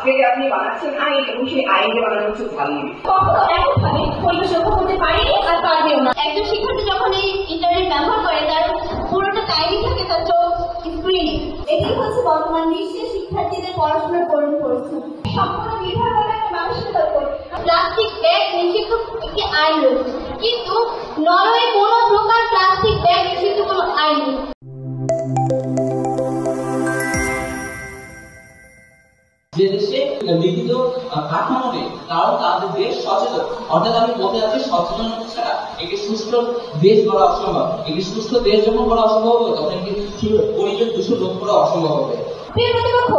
থেকে আপনি বানাচ্ছেন আইন এবং সেই আইনকে বানানো হচ্ছে ঝালমুড়ি। কখনো এককভাবে পরিবেশ রক্ষা করতে পারেনি আর পারবেও না। একজন শিক্ষার্থী যখন এই ইন্টারনেট ব্যবহার করে তার পুরোটা টাইমই থাকে তার চোখ স্ক্রিনে। এটি হচ্ছে বর্তমান বিশ্বের শিক্ষার্থীদের পড়াশোনার করুণ পরিস্থিতি। সম্পূর্ণ নির্ভর করে একটা মানুষের উপর। প্লাস্টিক ব্যাগ নিষিদ্ধ একটি আইন রয়েছে, কিন্তু নরওয়ে কোনো প্রকার প্লাস্টিক ব্যাগ নিষিদ্ধ কোনো আইন নেই। যে দেশে লিখিত কাঠামো নেই, কারণ তাদের দেশ সচেতন। অর্থাৎ আমি বলতে চাচ্ছি সচেতনতা ছাড়া একটি সুস্থ দেশ গড়া অসম্ভব। একটি সুস্থ দেশ যখন গড়া অসম্ভব হবে তখন একটি পরিবেশ দূষণ রোধ করা অসম্ভব হবে। প্রিয় প্রতিপক্ষ,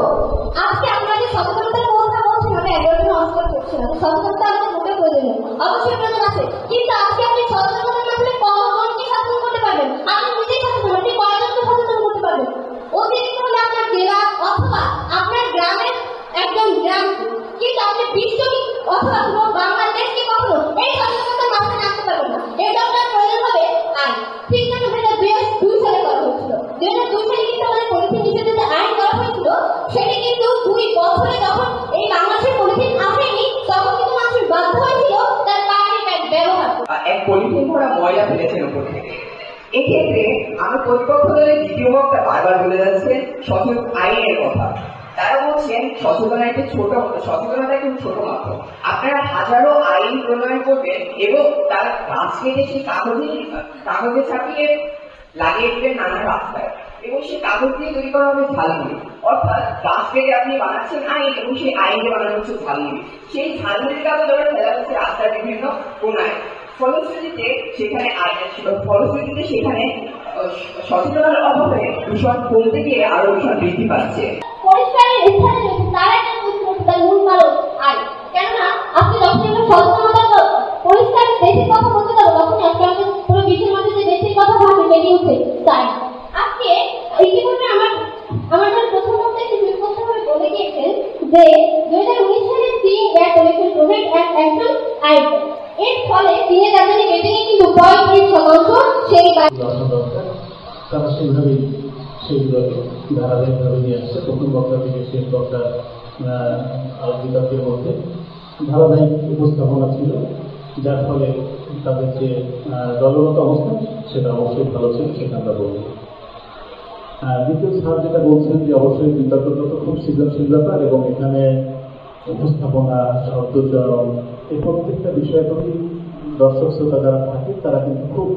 আজকে আমরা যে সচেতনতার কথা বলছি না, একজনকে নমস্কার করছি না। সচেতনতা আমাদের মোটেও প্রয়োজন নেই, অবশ্যই প্রয়োজন আছে, কিন্তু আজকে আপনি সচেতনতার মাধ্যমে কতজনকে সচেতন করতে পারবেন? আপনি নিজেই সচেতন, আপনি কয়জনকে সচেতন করতে পারবেন? অতিরিক্ত হলে আপনার জেলা অথবা আপনার গ্রামের একজন গ্রাম, কিন্তু আপনি বিশ্ব অথবা পুরো বাংলাদেশকে কখনো এই সচেতনতার মাধ্যমে আনতে পারবেন না। এটা আপনার প্রয়োজন হবে আইন। ঠিক না? 2002 সালে করা হয়েছিল। 2002 সালে কিন্তু আমাদের পলিথিন নিষেধে যে আইন করা হয়েছিল সেটি কিন্তু 2 বছরে যখন এই বাংলাদেশের পলিথিন আসেনি তখন কিন্তু মানুষ বাধ্য হয়েছিল তার পানির ব্যাগ ব্যবহার করতে। এক পলিথিন ভরা ময়লা ফেলেছেন উপর থেকে। এক্ষেত্রে আমি প্রতিপক্ষ দলের দ্বিতীয় বক্তা বারবার বলে যাচ্ছেন সচেতন আইনের কথা। তারা বলছেন সচেতনতা কিন্তু ছোট মাত্র। আপনারা হাজারো আইন প্রণয়ন করবেন এবং তার গাছ কেটে সেই কাগজে ছাপিয়ে লাগিয়ে দিবেন নানা রাস্তায়, এবং সেই কাগজ দিয়ে তৈরি করা হবে ঝালমুড়ি। অর্থাৎ গাছ কেটে আপনি বানাচ্ছেন আইন এবং সেই আইনকে বানানো হচ্ছে ঝালমুড়ি। সেই ঝালমুড়ির কাগজ ওরা ফেলা হচ্ছে রাস্তার বিভিন্ন কোনায়। ফলশ্রুতিতে সেখানে সচেতনতার অভাবে দূষণ কমতে গিয়ে আরো দূষণ বৃদ্ধি পাচ্ছে। পরিষ্কারের স্থানে রয়েছে তার একটা তার মূল কারণ আইন। কেননা আজকে যখন আমরা সচেতনতা পরিষ্কার দেশের কথা বলতে যাবো তখন আজকে আমাদের পুরো বিশ্বের মধ্যে যে দেশের কথা ভাবে বেরিয়ে উঠছে তাই। আজকে ইতিমধ্যে আমার প্রথম বক্তায় সুস্পষ্টভাবে বলে গিয়েছেন যে 2019 সালে চীন এয়ার পলিউশন প্রোটেক্ট অ্যাক্ট একজন আইন। এর ফলে চীনের রাজধানী বেজিংয়ে কিন্তু 35% সেই তারা সেইগুলোকে ধারাবাহিকভাবে নিয়ে আসছে। প্রথম বক্তা থেকে শেষ বক্তার বিতর্কের মধ্যে ধারাবাহিক উপস্থাপনা ছিল, যার ফলে তাদের যে দলগত অবস্থা সেটা অবশ্যই ভালো ছিল, সেটা আমরা বলব। দ্বিতীয় স্যার যেটা বলছেন যে অবশ্যই বিতর্কটা তো খুব সৃজনশীল ব্যাপার এবং এখানে উপস্থাপনা, শব্দচয়ন, এই প্রত্যেকটা বিষয় প্রতি দর্শক শ্রোতা যারা থাকে তারা কিন্তু খুব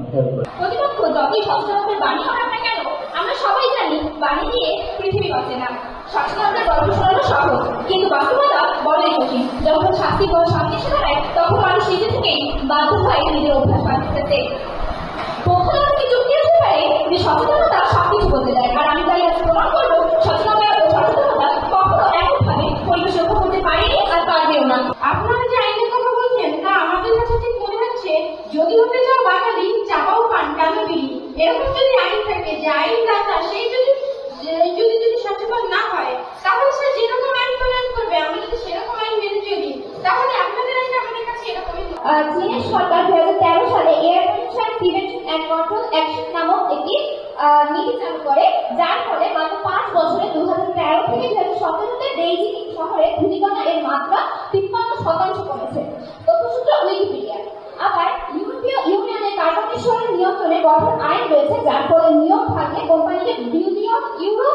খেয়াল করে। প্রতিপক্ষ যতই সচেতনতার বাণী শোনাক না কেন, আমরা সবাই জানি বাণী দিয়ে পৃথিবী বাঁচে না। সচেতনতার গল্প শোনানো সহজ, কিন্তু বাস্তবতা বড়ই কঠিন। যখন শাস্তি সামনে এসে দাঁড়ায় তখন মানুষ নিজে থেকেই বাধ্য হয় নিজের অভ্যাস পাল্টাতে। পক্ষটা থেকে যুক্তি আসতে পারে যে সচেতনতা সবকিছু বলতে দেয়, আর আমি তাই আজ প্রমাণ করবো সচেতনতা কখনো এককভাবে পরিবেশ রক্ষা করতে পারেনি আর পারবেও না। আপনারা যে আইনের কথা বলছেন তা আমাদের কাছে ঠিক মনে হচ্ছে যদি হতে চাও বাঙালি চাপাও পান টানো বিড়ি, এরকম যদি আইন থাকে যে আইন দাতা সেই যদি সচেতন না হয় তাহলে সে যেরকম আইন প্রণয়ন করবে আমরা যদি সেরকম আইন মেনে চলি তাহলে আপনাদের আইন আমাদের কাছে এরকমই। চীনের সরকার 2013 সালে air pollution prevention and control action নামক একটি নীতি চালু করে, যার ফলে মাত্র 5 বছরে 2013 থেকে 2017 বেইজিং শহরে ধূলিকণা এর মাত্রা 53% কমেছে। তথ্যসূত্র উইকিপিডিয়া। আবার ইউরোপীয় ইউনিয়নের কার্বন নিঃসরণ নিয়ন্ত্রণে কঠোর আইন রয়েছে, যার ফলে নিয়ম থাকলে কোম্পানিকে বিলিয়ন ইউরো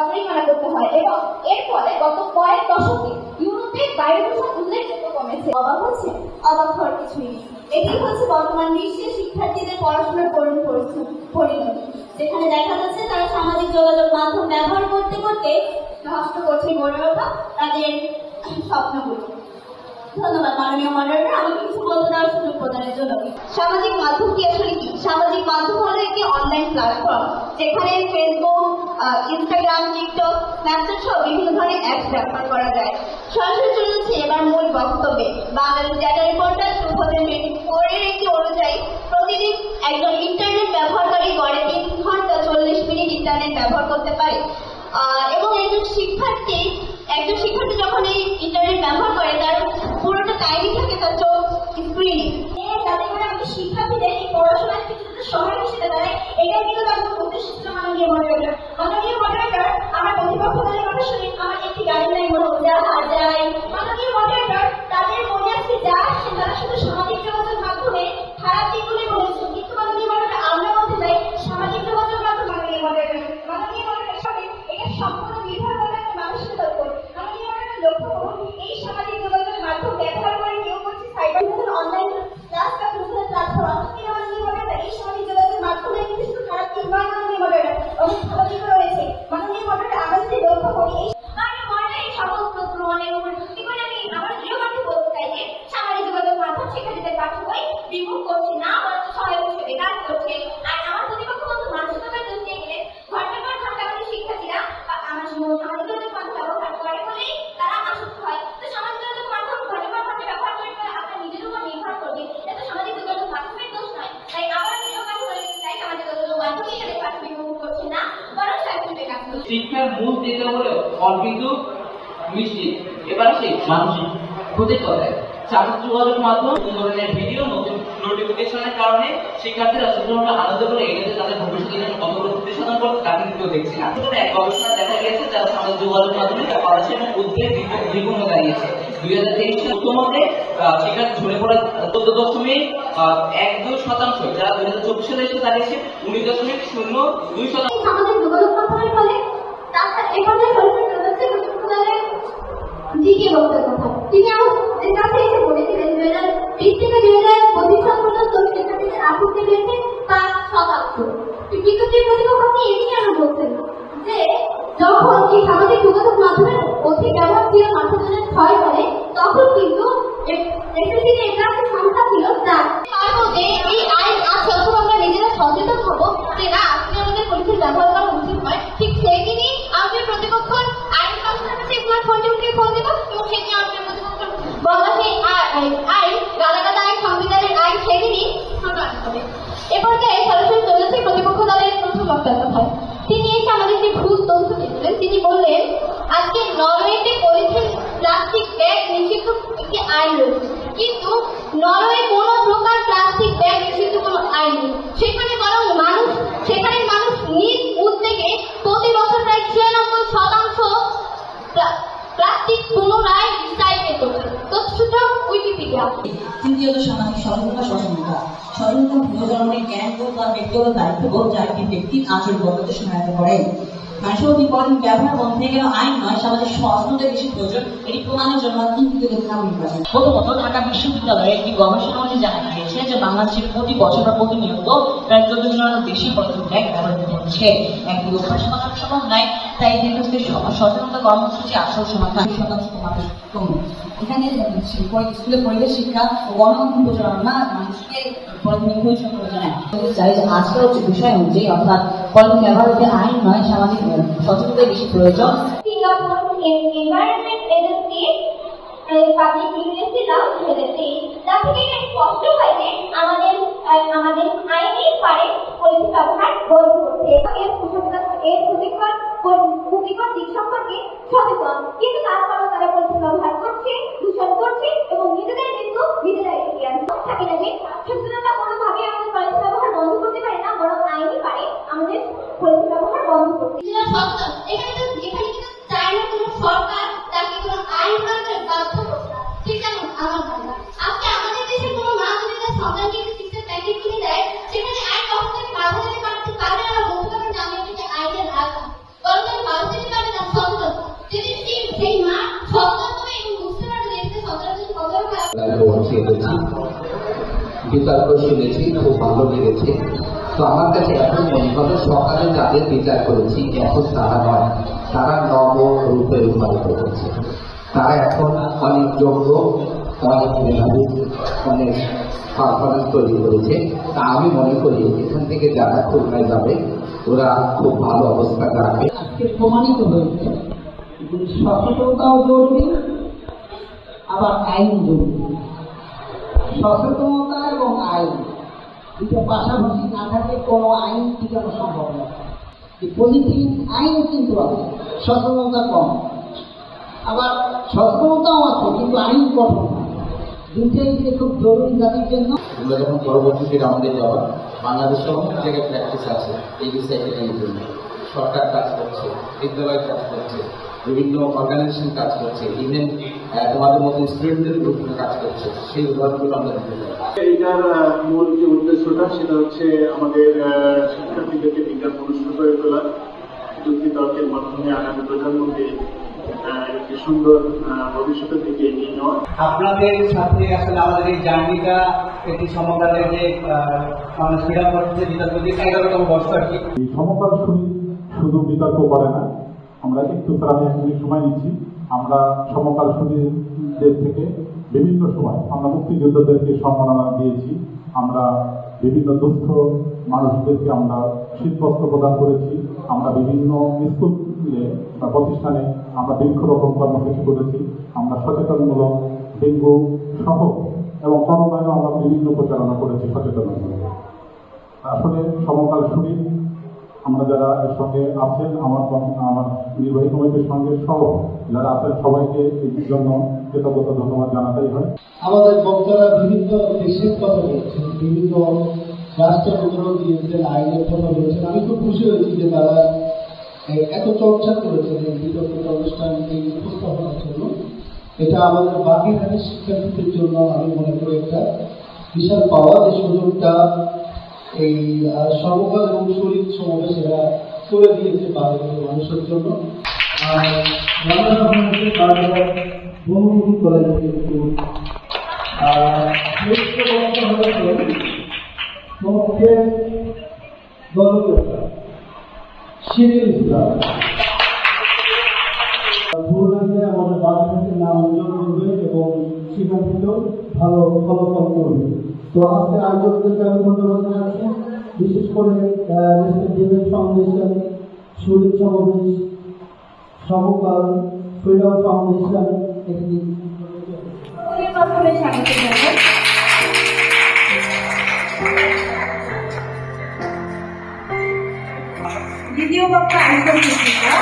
জরিমানা করতে হয়, এবং এর ফলে গত কয়েক দশকে ইউরোপে বায়ু দূষণ উল্লেখযোগ্য কমেছে। অবাক হচ্ছে? অবাক হওয়ার কিছুই নেই। এটি হচ্ছে বর্তমান বিশ্বের শিক্ষার্থীদের পড়াশোনার করুণ পরিণতি, যেখানে দেখা যাচ্ছে তারা সামাজিক যোগাযোগ মাধ্যম ব্যবহার করতে করতে নষ্ট করছে গড়ে ওঠা তাদের স্বপ্নগুলো। ধন্যবাদ মাননীয় মডারেটর আমাকে কিছু বলতে দেওয়ার সুযোগ প্রদানের জন্য। সামাজিক মাধ্যম কি আসলে কি? সামাজিক মাধ্যম হলো একটি অনলাইন প্ল্যাটফর্ম যেখানে ফেসবুক, ইনস্টাগ্রাম, টিকটক, স্ন্যাপচ্যাট সহ বিভিন্ন ধরনের অ্যাপস ব্যবহার করা যায়। সরাসরি চলে যাচ্ছে এবার মূল বক্তব্যে। বাংলাদেশ ডেটা রিপোর্টার 2024 এর একটি অনুযায়ী প্রতিদিন একজন ইন্টারনেট ব্যবহারকারী গড়ে 3 ঘন্টা 40 মিনিট ইন্টারনেট ব্যবহার করতে পারে, এবং একজন শিক্ষার্থী যখন এই ইন্টারনেট ব্যবহার করে তার পুরোটা টাইমই থাকে তার চোখ স্ক্রিনে। যাতে করে আমি শিক্ষার্থীদের এই পড়াশোনার ক্ষেত্রে সহায়ক হিসেবে দাঁড়ায়, এটাই কিন্তু তার উদ্দেশ্য ছিল মাননীয় মডারেটর। আমার প্রতিপক্ষ দলের কথা শুনে আমার একটি গাইডলাইন মনে হচ্ছে অনলাইন ক্লাস বা বিভিন্ন প্ল্যাটফর্ম কিন্তু আমরা নিয়মে এই সামাজিক যোগাযোগের মাধ্যমে কিন্তু শুধু খারাপ দিক নয়, মানে নিয়মে অনেক ভালো দিকও রয়েছে। মানে নিয়মে আমরা যদি লক্ষ্য করি আমি মনে এই সকল প্রমাণের উপর ভিত্তি করে আমি আমার দৃঢ়ভাবে বলতে চাই যে সামাজিক যোগাযোগ মাধ্যম শিক্ষার্থীদের পাঠ্য বই রিমুভ করছে না, বরঞ্চ সহায়ক হিসেবে কাজ করছে। আর আমার প্রতিপক্ষ বন্ধু মানসিকতার দোষ দিয়ে গেলে ঘন্টার পর ঘন্টা আমাদের শিক্ষার্থীরা আমার সামাজিক যোগাযোগ মাধ্যম ব্যবহার করে বলেই তারা আসক্ত হয়। তো সামাজিক যোগাযোগ মাধ্যম ঘন্টার পর ঘন্টা ব্যবহার করে আপনার নিজের উপর নির্ভর করবে, এটা সামাজিক যোগাযোগ মাধ্যমের দোষ নয়। তাই আমরা দৃঢ়ভাবে বলতে চাই সামাজিক যোগাযোগ মাধ্যম এখানে পাঠ্য রিমুভ করছে না, বরং সহায়ক হিসেবে কাজ করছে। শিক্ষার মূল দিতে হলেও ফল কিন্তু মিষ্টি। এবার সেই মানসিক ক্ষতির কথায় সামাজিক যোগাযোগ মাধ্যম ধরনের ভিডিও নতুন নোটিফিকেশনের কারণে শিক্ষার্থীরা শুধুমাত্র আনন্দ করে এগিয়ে তাদের ভবিষ্যতের জন্য কতগুলো প্রতিসাধন করছে তাকে কিন্তু দেখছি না। এক গবেষণা দেখা গেছে যারা সামাজিক যোগাযোগ মাধ্যমে পড়াশোনা এবং উদ্বেগ দ্বিগুণ হয়ে দাঁড়িয়েছে। 2023 সালে প্রথমে শিক্ষার্থী ঝরে পড়া 14.12%, যারা 2024 সালে এসে দাঁড়িয়েছে 19.02%। সামাজিক যোগাযোগ মাধ্যমের ফলে তাছাড়া এ পর্যায়ে জিকে বক্তার কথা তিনি আমাদের কাছে এসে বলেছিলেন 2020 থেকে 2025 সাল পর্যন্ত শিক্ষার্থীদের আপত্তি রয়েছে 5%। কিন্তু যে প্রতিপক্ষ আপনি এই নিয়ে আরো বলছেন যে যখন এই সামাজিক যোগাযোগ মাধ্যমের অধিক ব্যবহার ছিল মানুষজনের 6 সালে, তখন কিন্তু এসএসসিতে এটা একটা সংখ্যা ছিল 4। তার মধ্যে এই আইন আছে অথবা আমরা নিজেরা সচেতন হবো যে না আপনি আমাদের পরীক্ষার ব্যবহার করা উচিত নয়, ঠিক সেই দিনই আমাদের প্রতিপক্ষ আইন সংস্থার কাছে স্মার্টফোনটিকে ফোন দিব এবং সেদিন আমাদের প্রতিপক্ষ বলা সেই আইন গালাগালা আইন সংবিধানের আইন সেদিনই প্রকাশ হবে। এ পর্যায়ে সরাসরি চলেছে প্রতিপক্ষ দলের প্রথম বক্তার কথায়। তিনি এসে আমাদের যে ভুল তথ্য দিয়েছিলেন, তিনি বললেন আজকে নরওয়েতে পলিথিন প্লাস্টিক ব্যাগ নিষিদ্ধ একটি আইন রয়েছে, কিন্তু নরওয়ে কোনো প্রকার প্লাস্টিক ব্যাগ নিষিদ্ধ কোনো আইন নেই। সেখানে বরং সেখানে মানুষ নিজ উদ্যোগে প্রতি বছর প্রায় 96% প্লাস্টিক পুনরায় রিসাইকেল করছে। তথ্যসূত্র উইকিপিডিয়া। তৃতীয়ত সামাজিক সচেতনতা সচেতনতা পুনর্জন্মের জ্ঞান বোধ বা ব্যক্তিগত দায়িত্ববোধ যা একটি ব্যক্তির আচরণ বদলাতে সহায়তা করে। মানুষের অতি পলিথিন ব্যবহার বন্ধে গেল আইন নয়, সামাজিক সচেতনতার বেশি প্রয়োজন। এটি প্রমাণের জন্য চিন্তিত প্রথমত ঢাকা বিশ্ববিদ্যালয়ে একটি গবেষণা অনুযায়ী জানা গিয়েছে যে বাংলাদেশের প্রতি বছর বা প্রতিনিয়ত প্রায় 14 জনের বেশি পলিথিন ব্যাগ ব্যবহৃত হচ্ছে। একটি অভ্যাস বানানো সম্ভব নয়, তাই দীর্ঘস্থায়ী সচেতনতা কর্মসূচি আসল সমাধান। 20% কমে এখানে স্কুলে পরিবেশ শিক্ষা ও গণমাধ্যম প্রচারণা মানুষকে পলিথিনের প্রয়োজন করে জানায়। চাই যে আজকের বিষয় অনুযায়ী অর্থাৎ পলিথিন ব্যবহারের আইন নয়, সামাজিক সচেতনতা বেশি প্রয়োজন। Singapore environment agency public university লাও 2023 তা থেকে এটা স্পষ্ট হয় যে আমাদের আইনের পারে পলিথিন ব্যবহার বন্ধ করতে এর ক্ষতিকর দিক সম্পর্কে সচেতন, কিন্তু তারপরও তারা পলিথিন ব্যবহার করছে, দূষণ করছে এবং নিজেদের কিন্তু নিজেরাই এগিয়ে আনছে। থাকে না যে সচেতনতা কোনোভাবে আমাদের পলিথিন ব্যবহার বন্ধ করতে পারে না, বরং আইনই পারে আমাদের পলিথিন ব্যবহার বন্ধ করতে। এখানে কিন্তু চায় না কোনো সরকার তাকে কোনো আইন প্রয়োগের বাধ্য করছে না। ঠিক যেমন আমার ভাইরা আজকে আমাদের দেশে কোনো মা যদি তার সন্তানকে একটি চিপসের প্যাকেট কিনে দেয়, সেখানে আইন কখন থেকে বাধা দিতে পারতে পারবে না, বলতে পারবেন যে আমি এটাকে আইনের রাগ বরং আমি বাধা দিতে পারবে না সচেতন। যদি সেই মা সচেতন হবে এবং বুঝতে পারবে যে এতে সন্তানের জন্য কতটা বিতর্ক শুনেছি, খুব ভালো লেগেছে। তো আমার কাছে এখন মনে করে সকালে যাদের বিচার করেছি এখন তারা নয়, তারা নব রূপে রূপায়িত করেছে। তারা এখন অনেক যোগ্য, অনেক মেধাবী, অনেক পারফরমেন্স তৈরি করেছে। তা আমি মনে করি এখান থেকে যারা খুলনায় যাবে ওরা খুব ভালো অবস্থা রাখবে। আজকে প্রমাণিত হয়েছে যে সচেতনতাও জরুরি, আবার আইন জরুরি। সচেতনতা এবং আইন দুটো পাশাপাশি না থাকলে কোনো আইন টিকানো সম্ভব নয়। পলিথিন আইন কিন্তু আছে, সচেতনতা কম, আবার সচেতনতাও আছে কিন্তু আইন কঠোর না। দুইটাই যে খুব জরুরি জাতির জন্য। আমরা যখন পরবর্তীতে রাউন্ডে যাওয়া বাংলাদেশে অনেক জায়গায় প্র্যাকটিস আছে এই রিসাইকেলিংয়ের জন্য। সরকার কাজ করছে, বিদ্যালয় কাজ করছে, বিভিন্ন অর্গানাইজেশন কাজ করছে, ইভেন তোমাদের মতো স্টুডেন্টদের গ্রুপ কাজ করছে। সেই উদাহরণগুলো আমরা দেখতে পাই। এইটার মূল যে উদ্দেশ্যটা সেটা হচ্ছে আমাদের শিক্ষার্থীদেরকে বিজ্ঞান মনস্ক করে তোলা, যুক্তি তর্কের মাধ্যমে আগামী প্রজন্মকে একটি সুন্দর ভবিষ্যতের দিকে এগিয়ে নেওয়া। আপনাদের সাথে আসলে আমাদের এই জার্নিটা একটি সমকালের যে মানুষ ক্রীড়া করছে বিতর্ক যে 11তম বর্ষ আর কি। এই সমকাল শুধু বিতর্ক করে না, আমরা একটু আমি এক মিনিট সময় নিচ্ছি। আমরা সমকাল সুধীদের থেকে বিভিন্ন সময় আমরা মুক্তিযোদ্ধাদেরকে সম্মাননা দিয়েছি, আমরা বিভিন্ন দুস্থ মানুষদেরকে আমরা শীতবস্ত্র প্রদান করেছি, আমরা বিভিন্ন স্কুলে বা প্রতিষ্ঠানে আমরা বৃক্ষরোপণ কর্মসূচি করেছি, আমরা সচেতনমূলক ডেঙ্গু সহ এবং করোনায়ও আমরা বিভিন্ন প্রচারণা করেছি সচেতনমূলক। আসলে সমকাল সুধীর আমরা যারা এর সঙ্গে আছেন, আমার নির্বাহী কমিটির সঙ্গে সহ যারা আছেন সবাইকে এই জন্য কৃতজ্ঞতা ধন্যবাদ জানাতেই হয়। আমাদের বক্তারা বিভিন্ন দেশের কথা বলছেন, বিভিন্ন রাষ্ট্রের উদাহরণ দিয়েছেন, আইনের কথা বলেছেন। আমি খুব খুশি হয়েছি যে তারা এত চর্চা করেছেন এই বিতর্ক অনুষ্ঠান এই উপস্থাপনার জন্য। এটা আমাদের বাকি ধানের শিক্ষার্থীদের জন্য আমি মনে করি একটা বিশাল পাওয়া, যে সুযোগটা এই সমকাল এবং শরীর সমাবেশ এরা করে দিয়েছে বাংলাদেশের মানুষের জন্য। আর বহুমুখী করে কিন্তু শিরিল ইসলাম আমাদের বাংলাদেশের নাম উজ্জ্বল করবে এবং সেখান থেকেও ভালো ফলাফল করবে। তো আজকের আয়োজকদেরকে আমি ধন্যবাদ জানাচ্ছি, বিশেষ করে ন্যাশনাল ফাউন্ডেশন, শরীর সমাবেশ, সমকাল, ফ্রিডম ফাউন্ডেশন একটি প্রথমে স্বাগত জানাই। দ্বিতীয় বক্তা আইসন শিক্ষিকা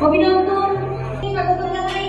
অভিনন্দন স্বাগত জানাই।